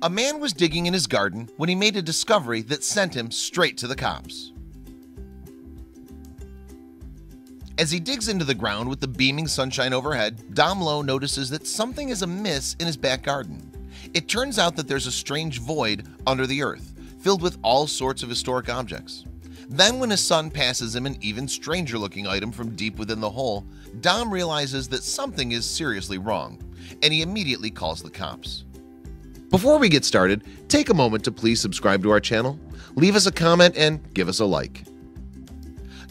A man was digging in his garden when he made a discovery that sent him straight to the cops. As he digs into the ground with the beaming sunshine overhead, Dom Lowe notices that something is amiss in his back garden. It turns out that there's a strange void under the earth, filled with all sorts of historic objects. Then when his son passes him an even stranger looking item from deep within the hole, Dom realizes that something is seriously wrong, and he immediately calls the cops. Before we get started, take a moment to please subscribe to our channel, leave us a comment, and give us a like.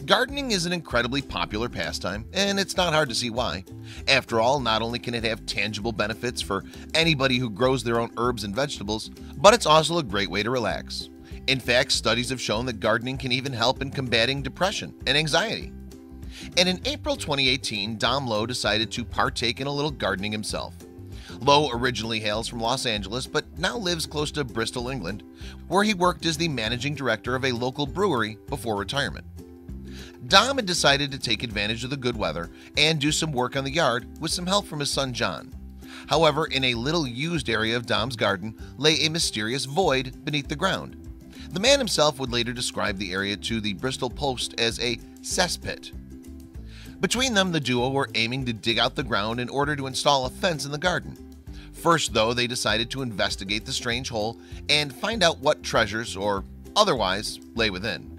Gardening is an incredibly popular pastime, and it's not hard to see why. After all, not only can it have tangible benefits for anybody who grows their own herbs and vegetables, but it's also a great way to relax. In fact, studies have shown that gardening can even help in combating depression and anxiety. And in April 2018, Dom Lowe decided to partake in a little gardening himself. Lowe originally hails from Los Angeles, but now lives close to Bristol, England, where he worked as the managing director of a local brewery before retirement. Dom had decided to take advantage of the good weather and do some work on the yard with some help from his son John. However, in a little used area of Dom's garden lay a mysterious void beneath the ground. The man himself would later describe the area to the Bristol Post as a cesspit. Between them, the duo were aiming to dig out the ground in order to install a fence in the garden. First, though, they decided to investigate the strange hole and find out what treasures or otherwise lay within.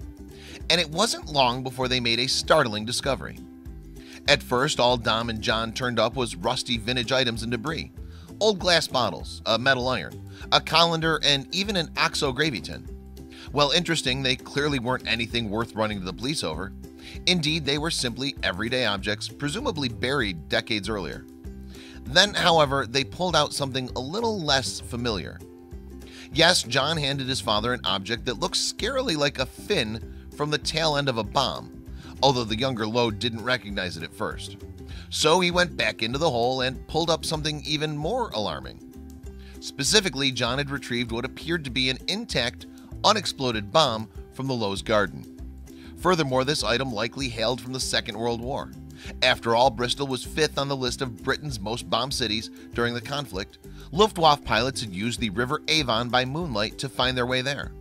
And it wasn't long before they made a startling discovery. At first, all Dom and John turned up was rusty vintage items and debris. Old glass bottles, a metal iron, a colander, and even an OXO gravy tin. While interesting, they clearly weren't anything worth running to the police over. Indeed, they were simply everyday objects, presumably buried decades earlier. Then, however, they pulled out something a little less familiar. Yes, John handed his father an object that looked scarily like a fin from the tail end of a bomb, although the younger Lowe didn't recognize it at first. So he went back into the hole and pulled up something even more alarming. Specifically, John had retrieved what appeared to be an intact, unexploded bomb from the Lowe's garden. Furthermore, this item likely hailed from the Second World War. After all, Bristol was fifth on the list of Britain's most bombed cities during the conflict. Luftwaffe pilots had used the River Avon by moonlight to find their way there.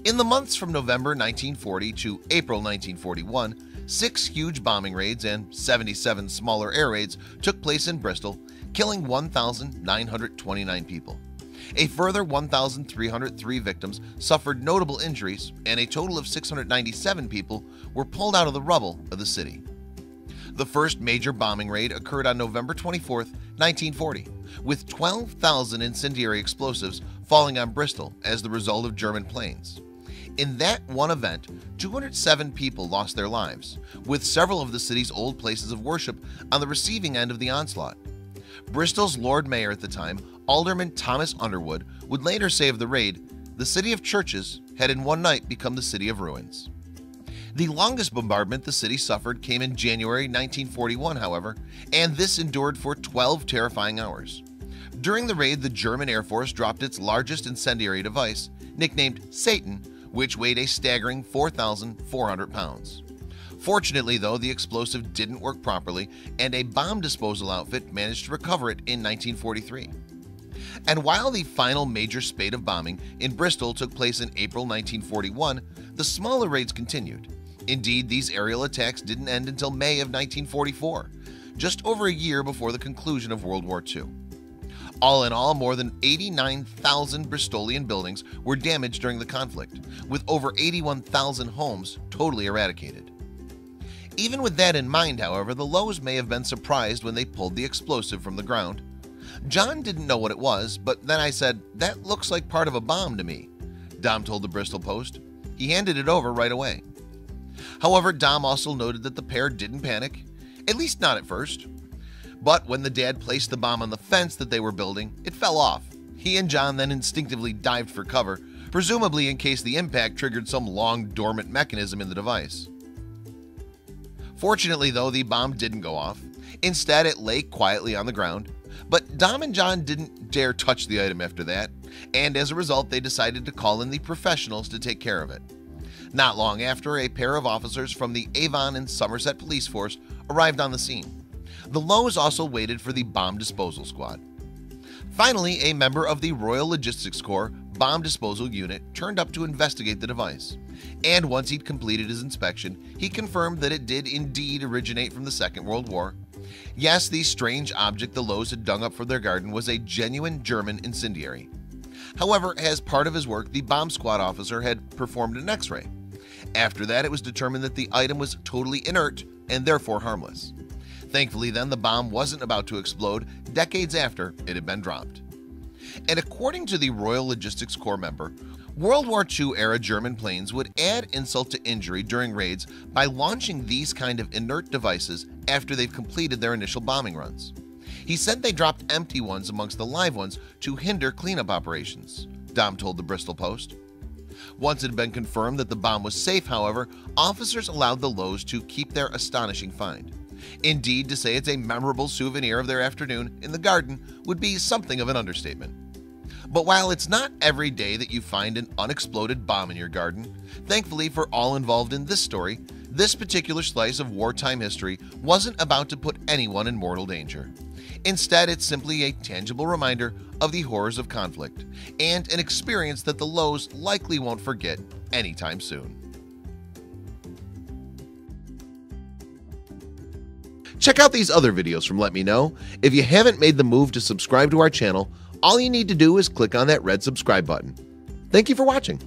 In the months from November 1940 to April 1941, 6 huge bombing raids and 77 smaller air raids took place in Bristol, killing 1,929 people. A further 1,303 victims suffered notable injuries, and a total of 697 people were pulled out of the rubble of the city. The first major bombing raid occurred on November 24, 1940, with 12,000 incendiary explosives falling on Bristol as the result of German planes. In that one event, 207 people lost their lives, with several of the city's old places of worship on the receiving end of the onslaught. Bristol's Lord Mayor at the time, Alderman Thomas Underwood, would later say of the raid, "The city of churches had in one night become the city of ruins." The longest bombardment the city suffered came in January 1941, however, and this endured for 12 terrifying hours. During the raid, the German Air Force dropped its largest incendiary device, nicknamed Satan, which weighed a staggering 4,400 pounds. Fortunately, though, the explosive didn't work properly, and a bomb disposal outfit managed to recover it in 1943. And while the final major spate of bombing in Bristol took place in April 1941, the smaller raids continued. Indeed, these aerial attacks didn't end until May of 1944, just over a year before the conclusion of World War II. All in all, more than 89,000 Bristolian buildings were damaged during the conflict, with over 81,000 homes totally eradicated. Even with that in mind, however, the Lowes may have been surprised when they pulled the explosive from the ground. John didn't know what it was, but then I said, "That looks like part of a bomb to me," Dom told the Bristol Post. He handed it over right away. However, Dom also noted that the pair didn't panic, at least not at first. But when the dad placed the bomb on the fence that they were building, it fell off. He and John then instinctively dived for cover, presumably in case the impact triggered some long dormant mechanism in the device. Fortunately, though, the bomb didn't go off. Instead, it lay quietly on the ground. But Dom and John didn't dare touch the item after that, and as a result, they decided to call in the professionals to take care of it. Not long after, a pair of officers from the Avon and Somerset police force arrived on the scene. The Lowes also waited for the bomb disposal squad. Finally, a member of the Royal Logistics Corps bomb disposal unit turned up to investigate the device, and once he'd completed his inspection, he confirmed that it did indeed originate from the Second World War. Yes, the strange object the Lowes had dug up for their garden was a genuine German incendiary. However, as part of his work, the bomb squad officer had performed an X-ray. After that, it was determined that the item was totally inert and therefore harmless. Thankfully then, the bomb wasn't about to explode decades after it had been dropped. And according to the Royal Logistics Corps member, World War II era German planes would add insult to injury during raids by launching these kind of inert devices after they've completed their initial bombing runs. He said they dropped empty ones amongst the live ones to hinder cleanup operations, Dom told the Bristol Post. Once it had been confirmed that the bomb was safe, however, officers allowed the Lowes to keep their astonishing find. Indeed, to say it's a memorable souvenir of their afternoon in the garden would be something of an understatement. But while it's not every day that you find an unexploded bomb in your garden, thankfully for all involved in this story, this particular slice of wartime history wasn't about to put anyone in mortal danger. Instead, it's simply a tangible reminder of the horrors of conflict and an experience that the Lowes likely won't forget anytime soon. Check out these other videos from Let Me Know. If you haven't made the move to subscribe to our channel, all you need to do is click on that red subscribe button. Thank you for watching.